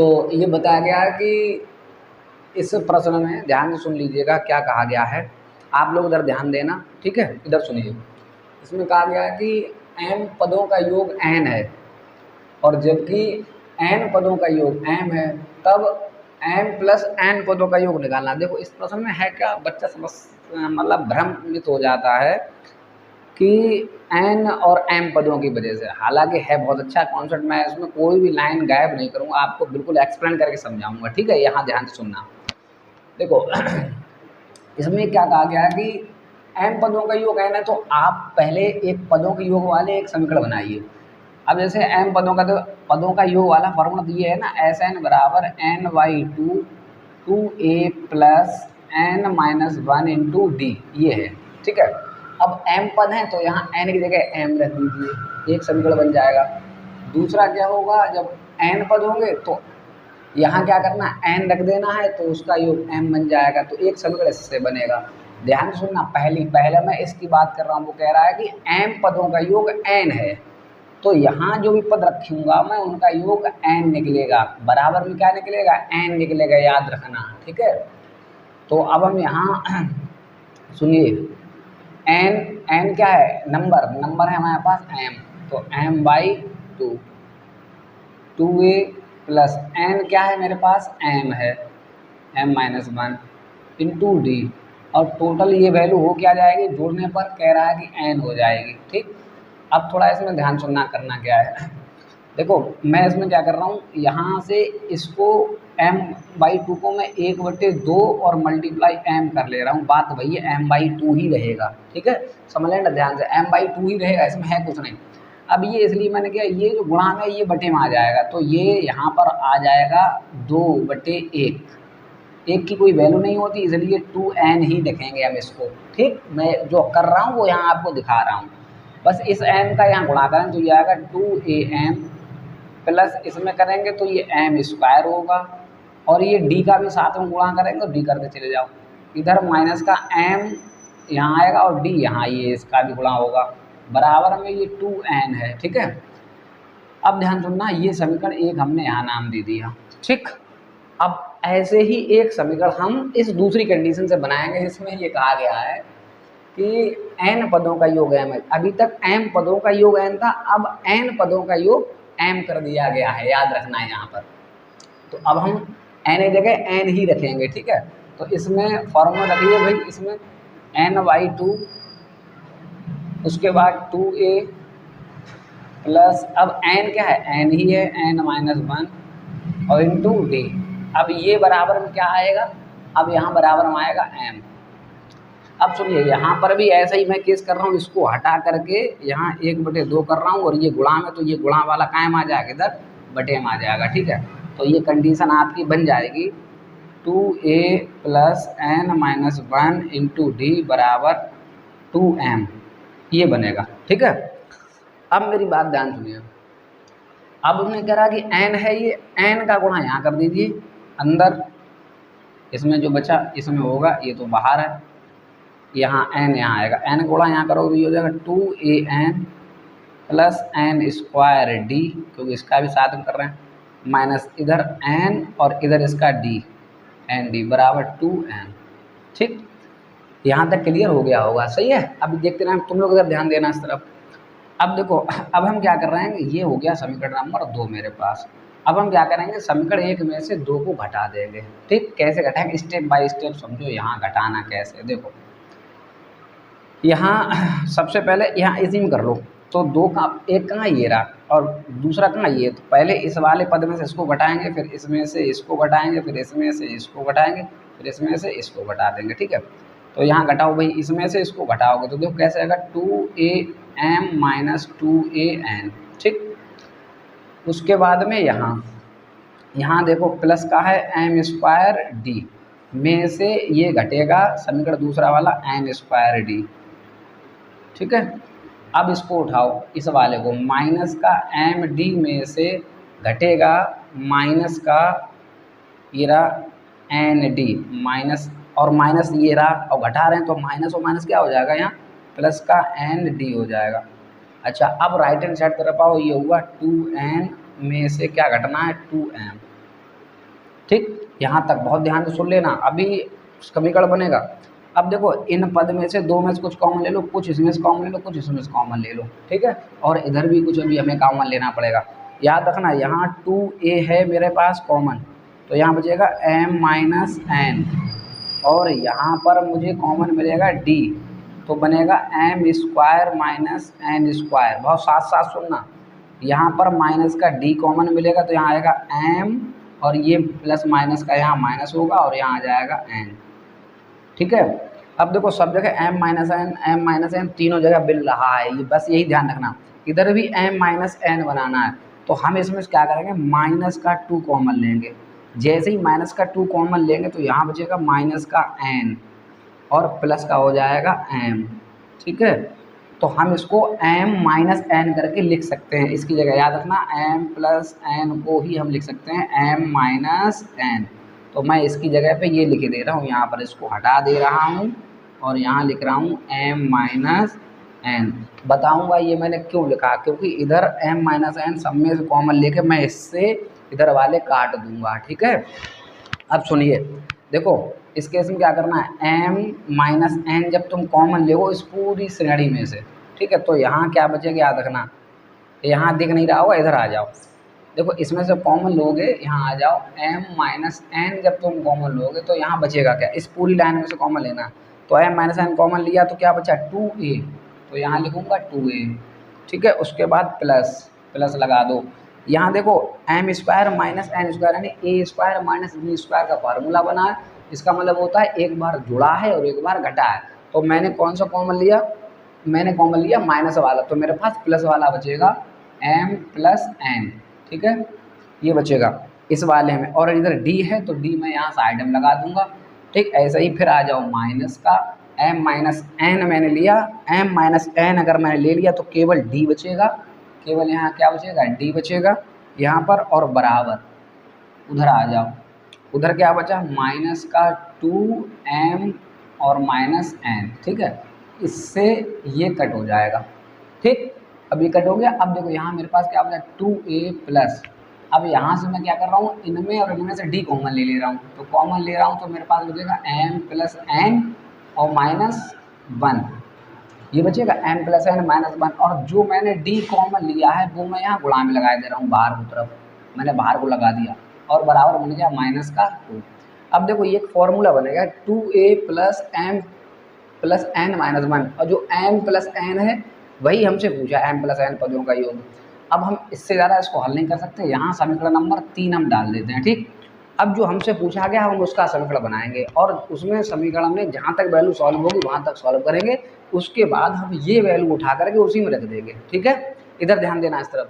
तो ये बताया गया कि इस प्रश्न में ध्यान से सुन लीजिएगा क्या कहा गया है। आप लोग इधर ध्यान देना, ठीक है, इधर सुनिए। इसमें कहा गया है कि m पदों का योग n है और जबकि n पदों का योग m है, तब m प्लस n पदों का योग निकालना। देखो इस प्रश्न में है क्या, बच्चा मतलब भ्रमित हो जाता है कि n और m पदों की वजह से। हालांकि है बहुत अच्छा कॉन्सेप्ट, मैं इसमें कोई भी लाइन गायब नहीं करूँगा, आपको बिल्कुल एक्सप्लेन करके समझाऊंगा, ठीक है। यहाँ ध्यान से सुनना। देखो इसमें क्या कहा गया है कि m पदों का योग n है, तो आप पहले एक पदों के योग वाले एक समीकरण बनाइए। अब जैसे m पदों का, तो पदों का योग वाला फॉर्मूला तो ये है ना, Sn बराबर n/2 2a plus n-1 into D, ये है, ठीक है। अब m पद हैं तो यहाँ n की जगह m रख दीजिए, एक समीकरण बन जाएगा। दूसरा क्या होगा, जब n पद होंगे तो यहाँ क्या करना, n रख देना है, तो उसका योग m बन जाएगा, तो एक समीकरण इससे बनेगा। ध्यान से सुनना, पहले मैं इसकी बात कर रहा हूँ, वो कह रहा है कि m पदों का योग n है, तो यहाँ जो भी पद रखूंगा मैं उनका योग n निकलेगा, बराबर में क्या निकलेगा, n निकलेगा, याद रखना, ठीक है। तो अब हम यहाँ सुनिए, n क्या है, नंबर है हमारे पास m, तो m/2 2a प्लस n क्या है मेरे पास, m है, m-1 इंटू डी, और टोटल ये वैल्यू हो क्या जाएगी, जोड़ने पर कह रहा है कि n हो जाएगी, ठीक। अब थोड़ा इसमें ध्यान सुनना, करना क्या है। देखो मैं इसमें क्या कर रहा हूँ, यहाँ से इसको m/2 को मैं 1/2 और मल्टीप्लाई m कर ले रहा हूँ, बात वही है, m/2 ही रहेगा, ठीक है, समझ लेना ध्यान से, m/2 ही रहेगा, इसमें है कुछ नहीं। अब ये इसलिए मैंने किया, ये जो गुणांक है ये बटे में आ जाएगा, तो ये यहाँ पर आ जाएगा 2/1, एक की कोई वैल्यू नहीं होती, इसलिए 2n ही लिखेंगे हम इसको, ठीक। मैं जो कर रहा हूँ वो यहाँ आपको दिखा रहा हूँ, बस इस n का यहाँ गुणा करें तो ये आएगा 2am प्लस इसमें करेंगे तो ये m² होगा, और ये d का भी साथ में गुणा करेंगे तो d करते चले जाओ, इधर माइनस का m यहाँ आएगा और d यहाँ, ये इसका भी गुणा होगा, बराबर में ये 2n है, ठीक है। अब ध्यान सुनना, ये समीकरण एक हमने यहाँ नाम दे दिया, ठीक। अब ऐसे ही एक समीकरण हम इस दूसरी कंडीशन से बनाएंगे, जिसमें ये कहा गया है कि n पदों का योग m है। अभी तक m पदों का योग n था, अब n पदों का योग m कर दिया गया है, याद रखना है यहाँ पर। तो अब हम n की जगह n ही रखेंगे, ठीक है। तो इसमें फॉर्मूला रखिए भाई, इसमें n/2, उसके बाद 2a प्लस, अब n क्या है, n ही है, n-1 और इंटू d। अब ये बराबर में क्या आएगा, अब यहाँ बराबर में आएगा m। अब सुनिए, यहाँ पर भी ऐसा ही मैं केस कर रहा हूँ, इसको हटा करके यहाँ 1/2 कर रहा हूँ, और ये गुणा में, तो ये गुणा वाला कायम आ जाएगा, इधर बटे में आ जाएगा, ठीक है। तो ये कंडीशन आपकी बन जाएगी 2a plus n-1 into D बराबर 2m, ये बनेगा, ठीक है। अब मेरी बात ध्यान सुनिए, अब उसने कह रहा कि n है, ये n का गुणा यहाँ कर दीजिए अंदर, इसमें जो बचा इसमें होगा, ये तो बाहर है, यहाँ n यहाँ आएगा, n गुणा यहाँ करोगे ये हो जाएगा 2an प्लस n² d, क्योंकि इसका भी साथ में कर रहे हैं, माइनस इधर n और इधर इसका d, n d बराबर 2n, ठीक। यहाँ तक क्लियर हो गया होगा, सही है। अब देखते रहें, तुम लोग इधर ध्यान देना इस तरफ। अब देखो, अब हम क्या कर रहे हैं, ये हो गया समीकरण नंबर 2 मेरे पास। अब हम क्या करेंगे, समीकरण 1 में से 2 को घटा देंगे, ठीक। कैसे घटाएंगे, स्टेप बाय स्टेप समझो, यहाँ घटाना कैसे। देखो यहाँ सबसे पहले यहाँ इसी में कर लो, तो 2 का एक कहाँ ये रहा और दूसरा कहाँ ये, तो पहले इस वाले पद में से इसको घटाएंगे, फिर इसमें से इसको घटाएंगे, फिर इसमें से इसको घटाएंगे, फिर इसमें से इसको घटा देंगे, ठीक है। तो यहाँ घटाओ भाई, इसमें से इसको घटाओगे तो देखो कैसे आएगा, 2am माइनस 2an, ठीक। उसके बाद में यहाँ देखो प्लस का है m² d, में से ये घटेगा समीकरण दूसरा वाला m² d, ठीक है। अब इसको उठाओ, इस वाले को, माइनस का md में से घटेगा माइनस का ये रहा nd, माइनस और माइनस ये रहा, और घटा रहे हैं तो माइनस और माइनस क्या हो जाएगा, यहाँ प्लस का nd हो जाएगा। अच्छा, अब राइट हैंड साइड तरफ आओ, ये हुआ 2n में से क्या घटना है, 2m, ठीक, यहाँ तक बहुत ध्यान से सुन लेना। अभी समीकरण बनेगा। अब देखो इन पद में से 2 में से कुछ कॉमन ले लो, कुछ इसमें से कॉमन ले लो, कुछ इसमें से कॉमन ले लो, ठीक है। और इधर भी कुछ अभी हमें कॉमन लेना पड़ेगा। याद रखना यहाँ 2a है मेरे पास कॉमन, तो यहाँ बचेगा m माइनस n, और यहाँ पर मुझे कॉमन मिलेगा d, तो बनेगा m square minus n square. बहुत साथ साथ सुनना, यहाँ पर माइनस का d कॉमन मिलेगा तो यहाँ आएगा m, और ये प्लस माइनस का यहाँ माइनस होगा और यहाँ आ जाएगा n, ठीक है। अब देखो सब जगह m माइनस n तीनों जगह मिल रहा है, ये बस यही ध्यान रखना। इधर भी m माइनस n बनाना है, तो हम इसमें क्या करेंगे, माइनस का 2 कॉमन लेंगे। जैसे ही माइनस का 2 कॉमन लेंगे तो यहाँ बचेगा माइनस का n और प्लस का हो जाएगा m, ठीक है। तो हम इसको m माइनस n करके लिख सकते हैं। इसकी जगह याद रखना m प्लस n को ही हम लिख सकते हैं m माइनस n। तो मैं इसकी जगह पे ये लिख दे रहा हूँ, यहाँ पर इसको हटा दे रहा हूँ और यहाँ लिख रहा हूँ m माइनस n। बताऊँगा ये मैंने क्यों लिखा, क्योंकि इधर m माइनस n सब में से कॉमन लेके मैं इससे इधर वाले काट दूंगा, ठीक है। अब सुनिए, देखो इस केस में क्या करना है, m माइनस n जब तुम कॉमन ले इस पूरी श्रेणी में से, ठीक है, तो यहाँ क्या बचेगा याद रखना, यहाँ दिख नहीं रहा होगा, इधर आ जाओ। देखो इसमें से कॉमन लोगे, यहाँ आ जाओ, m माइनस n जब तुम कॉमन लोगे तो यहाँ बचेगा क्या, इस पूरी लाइन में से कॉमन लेना। तो m माइनस n कॉमन लिया तो क्या बचा 2a, तो यहाँ लिखूँगा 2a, ठीक है। उसके बाद प्लस प्लस लगा दो। यहाँ देखो m square minus n square यानी a square minus b square का फार्मूला बना है। इसका मतलब होता है एक बार जुड़ा है और एक बार घटा है। तो मैंने कौन सा कॉमन लिया, मैंने कॉमन लिया माइनस वाला, तो मेरे पास प्लस वाला बचेगा m प्लस n, ठीक है, ये बचेगा इस वाले में। और इधर d है तो d मैं यहाँ साइड में लगा दूंगा, ठीक। ऐसे ही फिर आ जाओ माइनस का m माइनस n मैंने लिया, m माइनस n अगर मैंने ले लिया तो केवल d बचेगा, केवल यहाँ क्या बचेगा d बचेगा यहाँ पर, और बराबर उधर आ जाओ। उधर क्या बचा माइनस का 2m और माइनस n, ठीक है। इससे ये कट हो जाएगा, ठीक। अब ये कट हो गया। अब देखो यहाँ मेरे पास क्या बचा 2a प्लस। अब यहाँ से मैं क्या कर रहा हूँ, इनमें और इनमें से d कॉमन ले रहा हूँ, तो कॉमन ले रहा हूँ तो मेरे पास बचेगा m प्लस n और माइनस 1, ये बचेगा m प्लस n माइनस 1। और जो मैंने d कॉमन लिया है वो मैं यहाँ गुणा में लगा दे रहा हूँ, बाहर की तरफ मैंने बाहर को लगा दिया और बराबर बन गया माइनस का 2। अब देखो ये एक फॉर्मूला बनेगा 2a plus m plus n minus 1, और जो m प्लस n है वही हमसे पूछा m प्लस n पदों का योग। अब हम इससे ज़्यादा इसको हल नहीं कर सकते, यहाँ समीकरण नंबर 3 हम डाल देते हैं, ठीक। अब जो हमसे पूछा गया हम उसका समीकरण बनाएंगे और उसमें समीकरण में जहाँ तक वैल्यू सॉल्व होगी वहाँ तक सॉल्व करेंगे। उसके बाद हम ये वैल्यू उठा करके उसी में रख देंगे, ठीक है। इधर ध्यान देना इस तरफ।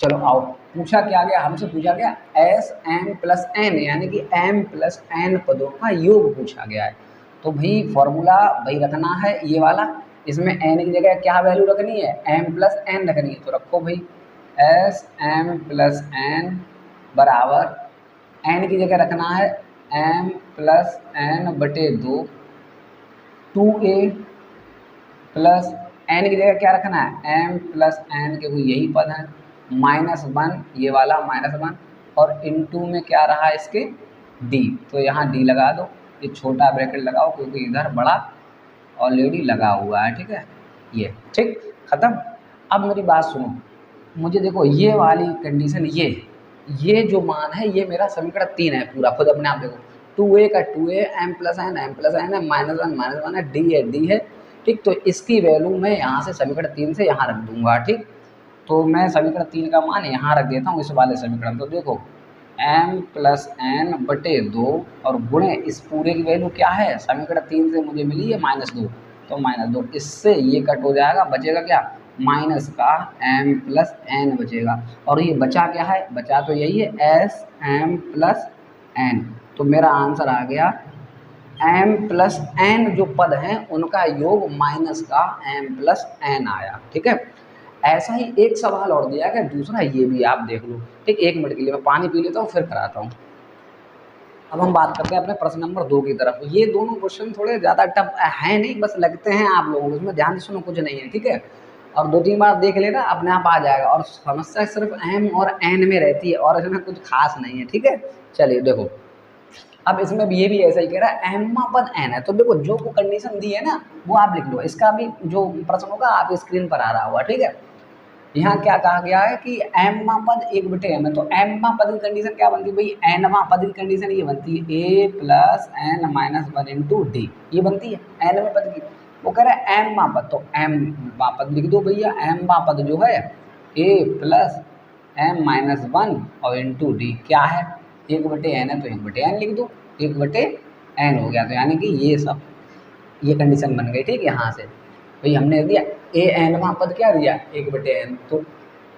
चलो आओ, पूछा क्या गया, हमसे पूछा गया एस एम प्लस एन यानी कि m प्लस n पदों का योग पूछा गया है। तो भाई फॉर्मूला भाई रखना है ये वाला, इसमें n की जगह क्या वैल्यू रखनी है, m प्लस n रखनी है। तो रखो भाई एस एम प्लस n बराबर n की जगह रखना है m प्लस n बटे 2, 2a प्लस n की जगह क्या रखना है m प्लस n के कोई यही पद हैं, माइनस 1 ये वाला माइनस 1, और इनटू में क्या रहा इसके d, तो यहाँ d लगा दो, ये छोटा ब्रैकेट लगाओ क्योंकि इधर बड़ा ऑलरेडी लगा हुआ है, ठीक है। ये ठीक खत्म। अब मेरी बात सुनो, मुझे देखो ये वाली कंडीशन, ये जो मान है ये मेरा समीकरण 3 है पूरा, खुद अपने आप देखो 2a का 2a, m प्लस n है, माइनस 1 है, d है, ठीक। तो इसकी वैल्यू मैं यहाँ से समीकरण 3 से यहाँ रख दूंगा, ठीक। तो मैं समीकरण 3 का मान यहाँ रख देता हूँ इस वाले समीकरण। तो देखो m प्लस n बटे 2 और गुणे इस पूरे की वैल्यू क्या है, समीकरण 3 से मुझे मिली है -2, तो -2 इससे ये कट हो जाएगा, बचेगा क्या माइनस का m प्लस n बचेगा। और ये बचा क्या है, बचा तो यही है एस m प्लस n। तो मेरा आंसर आ गया m प्लस n जो पद हैं उनका योग माइनस का m प्लस n आया, ठीक है। ऐसा ही एक सवाल और दिया गया दूसरा, ये भी आप देख लो, ठीक। 1 मिनट के लिए मैं पानी पी लेता हूँ फिर कराता हूँ। अब हम बात करते हैं अपने प्रश्न नंबर 2 की तरफ। ये दोनों क्वेश्चन थोड़े ज़्यादा टफ हैं नहीं, बस लगते हैं आप लोगों को, इसमें ध्यान से सुनो, कुछ नहीं है, ठीक है। और 2-3 बार देख लेना, अपने आप आ जाएगा। और समस्या सिर्फ m और n में रहती है और इसमें कुछ खास नहीं है, ठीक है। चलिए देखो, अब इसमें भी ये भी ऐसा ही कह रहा है m पद n है, तो देखो जो को कंडीशन दी है ना वो आप लिख लो। इसका भी जो प्रश्न होगा आप स्क्रीन पर आ रहा होगा, ठीक है। यहाँ क्या कहा गया है कि m पद 1/m है, तो m पद की कंडीशन क्या बनती है भाई, n पद की कंडीशन ये बनती है a plus n minus 1 into D, ये बनती है n पद की। वो कह रहा है m पद, तो m पद लिख दो भैया। m पद जो है a प्लस m माइनस 1 और इंटू डी क्या है, 1/n है तो 1/n लिख दो, 1/n हो गया। तो यानी कि ये सब ये कंडीशन बन गई, ठीक है। यहाँ से भाई हमने दिया ए एन पद क्या दिया 1/n, तो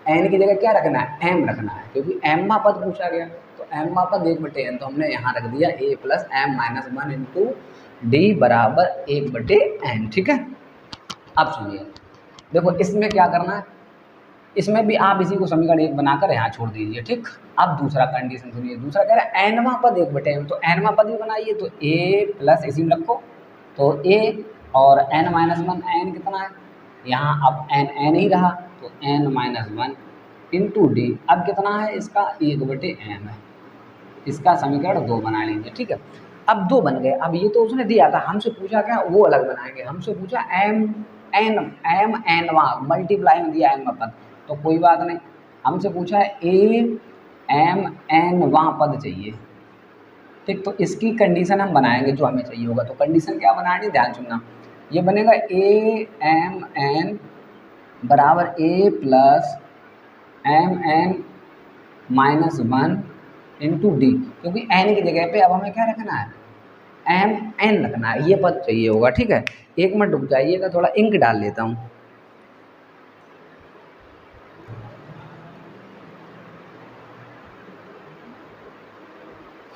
n की जगह क्या रखना है, m रखना है, क्योंकि m पद पूछा गया। तो m पद 1/n, तो हमने यहाँ रख दिया a plus m minus 1 into D बराबर 1/n, ठीक है। अब सुनिए, देखो इसमें क्या करना है, इसमें भी आप इसी को समीकरण 1 बनाकर यहाँ छोड़ दीजिए, ठीक। अब दूसरा कंडीशन सुनिए, दूसरा कह रहा है n पद 1/n, तो n पद भी बनाइए, तो a प्लस इसी में रखो, तो a और n माइनस 1, n कितना है यहाँ, अब n ही रहा, तो n माइनस 1 इंटू डी, अब कितना है इसका 1/m है। इसका समीकरण 2 बना लीजिए, ठीक है। अब 2 बन गए। अब ये तो उसने दिया था, हमसे पूछा क्या वो अलग बनाएंगे। हमसे पूछा m n वहाँ मल्टीप्लाई में दिया m पद, तो कोई बात नहीं। हमसे पूछा है a m n वहाँ पद चाहिए, ठीक। तो इसकी कंडीशन हम बनाएंगे जो हमें चाहिए होगा। तो कंडीशन क्या बनाएंगे, ध्यान सुनना, ये बनेगा a m n बराबर a plus m n minus 1 into D, क्योंकि n की जगह पे अब हमें क्या रखना है, m n रखना है, ये पद चाहिए होगा, ठीक है। एक मिनट रुक जाइएगा, थोड़ा इंक डाल लेता हूँ।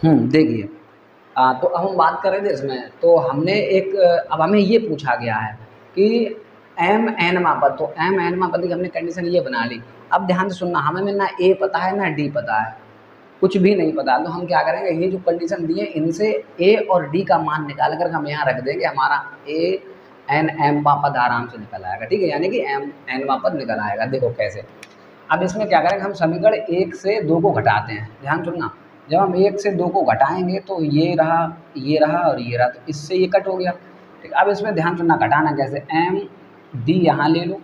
देखिए, तो अब हम बात कर रहे थे इसमें, तो हमने एक अब हमें ये पूछा गया है कि m n मापद, तो m n मापद की हमने कंडीशन ये बना ली। अब ध्यान से सुनना, हमें ना a पता है ना d पता है, कुछ भी नहीं पता। तो हम क्या करेंगे, ये जो कंडीशन दी है इनसे a और d का मान निकाल कर हम यहाँ रख देंगे, हमारा a n m मापद आराम से निकल आएगा, ठीक है। यानी कि m n मापद निकल आएगा। देखो कैसे, अब इसमें क्या करेंगे, हम समीकरण 1 से 2 को घटाते हैं। ध्यान सुनना, जब हम 1 से 2 को घटाएंगे तो ये रहा और ये रहा, तो इससे ये कट हो गया, ठीक। अब इसमें ध्यान सुनना, घटाना कैसे, एम डी यहाँ ले लो,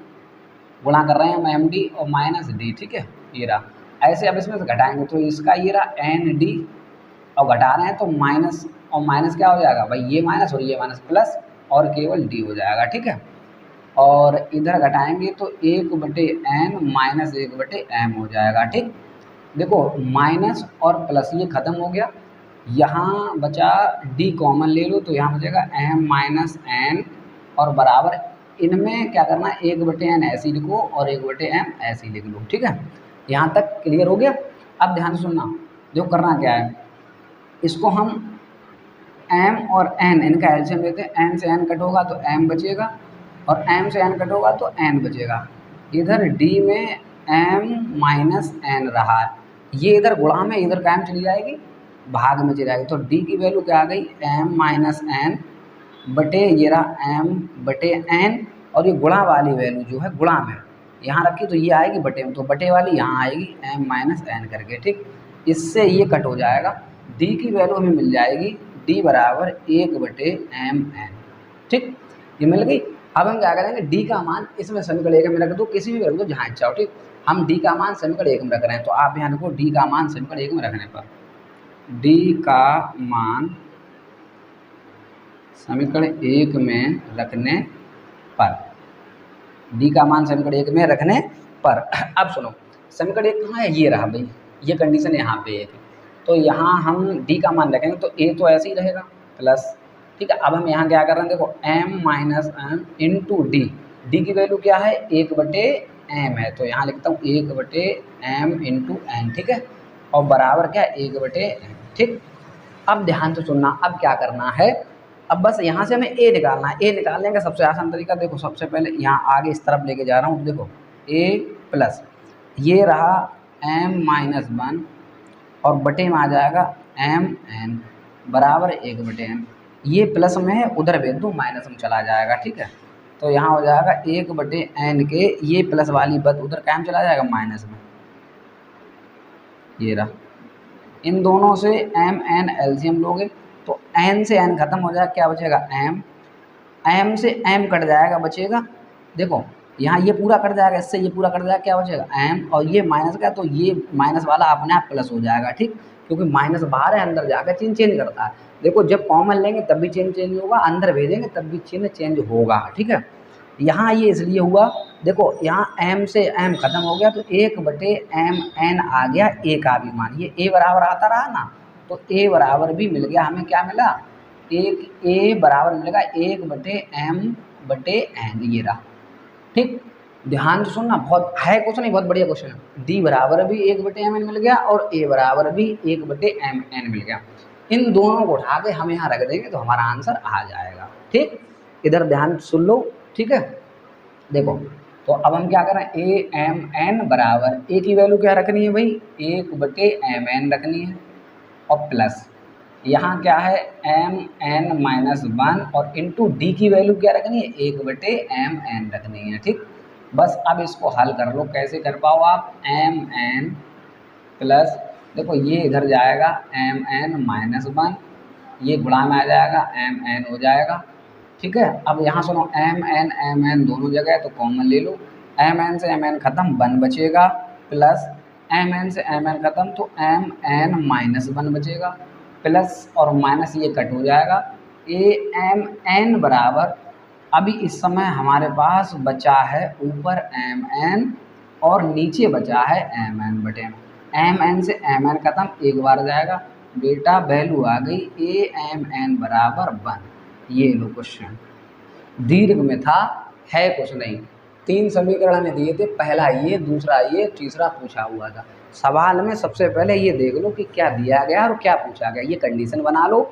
गुणा कर रहे हैं हम एम डी और माइनस डी, ठीक है, ये रहा। ऐसे अब इसमें से घटाएंगे तो इसका ये रहा एन डी, और घटा रहे हैं तो माइनस और माइनस क्या हो जाएगा भाई, ये माइनस और ये माइनस प्लस और केवल डी हो जाएगा, ठीक है। और इधर घटाएंगे तो 1/n माइनस 1/m हो जाएगा, ठीक। देखो माइनस और प्लस ये खत्म हो गया, यहाँ बचा d कॉमन ले लो, तो यहाँ बचेगा m माइनस n, और बराबर इनमें क्या करना है, 1/n ऐसे लिखो और 1/m ऐसे लिख लो, ठीक है। यहाँ तक क्लियर हो गया। अब ध्यान से सुनना, जो करना क्या है, इसको हम m और n इनका एलसीएम लेते हैं, n से n कट होगा तो m बचेगा और m से n कट होगा तो n बचेगा। इधर d में m माइनस n रहा है, ये इधर गुणा में इधर कायम चली जाएगी, भाग में चली जाएगी, तो d की वैल्यू क्या आ गई, m माइनस n बटे ये रहा m बटे n, और ये गुणा वाली वैल्यू जो है गुणा में यहाँ रखी तो ये आएगी बटे में, तो बटे वाली यहाँ आएगी m माइनस n करके, ठीक। इससे ये कट हो जाएगा, d की वैल्यू हमें मिल जाएगी d बराबर 1/mn, ठीक, ये मिल गई। अब हम क्या करेंगे, d का मान इसमें समीकरण 1 में रख दो, किसी भी वैल्यू को जहाँ इच्छा हो, ठीक। हम d का मान समीकरण 1 में रख रहे हैं, तो आप यहाँ देखो d का मान समीकरण 1 में रखने पर, d का मान समीकरण 1 में रखने पर, d का मान समीकरण 1 में रखने पर। अब सुनो, समीकरण 1 कहाँ है, ये रहा भाई, ये कंडीशन यहाँ पे है, तो यहाँ हम d का मान रखेंगे तो a तो ऐसे ही रहेगा प्लस, ठीक है। अब हम यहाँ क्या कर रहे हैं, देखो m minus n into D, D की वैल्यू क्या है 1/m है, तो यहाँ लिखता हूँ 1/m इंटू n, ठीक है, और बराबर क्या 1/m, ठीक। अब ध्यान से सुनना, अब क्या करना है, अब बस यहाँ से हमें a निकालना है। a निकालने का सबसे आसान तरीका, देखो सबसे पहले यहाँ आगे इस तरफ लेके जा रहा हूँ, देखो a प्लस ये रहा m माइनस 1 और बटे में आ जाएगा mn बराबर 1/m, ये प्लस में है उधर भेज दो माइनस में चला जाएगा, ठीक है। तो यहाँ हो जाएगा 1/n के, ये प्लस वाली पद उधर कायम चला जाएगा माइनस में, ये रहा। इन दोनों से m n एलसीएम लोगे तो n से n खत्म हो जाएगा, क्या बचेगा m से m कट जाएगा, बचेगा देखो यहाँ ये पूरा कट जाएगा, इससे ये पूरा कट जाएगा, क्या बचेगा m, और ये माइनस का तो ये माइनस वाला अपने आप प्लस हो जाएगा, ठीक, क्योंकि माइनस बाहर है, अंदर जाकर चिन्ह चेंज करता है। देखो जब कॉमन लेंगे तब भी चिन्ह चेंज होगा, अंदर भेजेंगे तब भी चिन्ह चेंज होगा, ठीक है। यहाँ ये इसलिए हुआ, देखो यहाँ m से m खत्म हो गया तो 1/mn आ गया a का भी मान, ये a बराबर आता रहा ना, तो a बराबर भी मिल गया, हमें क्या मिला, एक a बराबर मिलेगा 1/m/n, ये रहा, ठीक। ध्यान से सुनना, बहुत है क्वेश्चन, नहीं बहुत बढ़िया क्वेश्चन है। d बराबर भी 1/mn मिल गया और a बराबर भी 1/mn मिल गया। इन दोनों को उठा के हम यहाँ रख देंगे तो हमारा आंसर आ जाएगा, ठीक। इधर ध्यान सुन लो, ठीक है। देखो तो अब हम क्या करें, amn बराबर a की वैल्यू क्या रखनी है भाई, 1/mn रखनी है, और प्लस यहाँ क्या है mn-1 और इंटू d की वैल्यू क्या रखनी है, 1/mn रखनी है, ठीक। बस अब इसको हल कर लो, कैसे कर पाओ आप, mn प्लस, देखो ये इधर जाएगा mn-1, ये गुणा में आ जाएगा mn हो जाएगा, ठीक है। अब यहाँ सुनो mn दोनों जगह है तो कॉमन ले लो, mn से mn खत्म 1 बचेगा, प्लस mn से mn खत्म तो mn-1 बचेगा, प्लस और माइनस ये कट हो जाएगा, amn बराबर, अभी इस समय हमारे पास बचा है ऊपर mn और नीचे बचा है mn से mn खत्म, एक बार जाएगा बेटा, वैल्यू आ गई amn बराबर 1। ये लो क्वेश्चन, दीर्घ में था, है कुछ नहीं, 3 समीकरण हमें दिए थे, पहला ये, दूसरा ये, तीसरा पूछा हुआ था। सवाल में सबसे पहले ये देख लो कि क्या दिया गया और क्या पूछा गया, ये कंडीशन बना लो,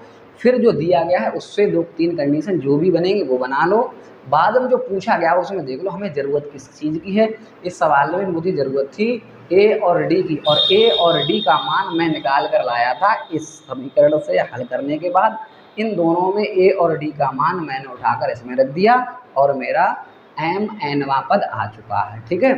फिर जो दिया गया है उससे 2-3 कंडीशन जो भी बनेंगे वो बना लो, बाद में जो पूछा गया उसमें देख लो हमें ज़रूरत किस चीज़ की है। इस सवाल में मुझे ज़रूरत थी a और d की, और a और d का मान मैं निकाल कर लाया था इस समीकरण से हल करने के बाद। इन दोनों में a और d का मान मैंने उठाकर इसमें रख दिया और मेरा mn पद आ चुका है, ठीक है।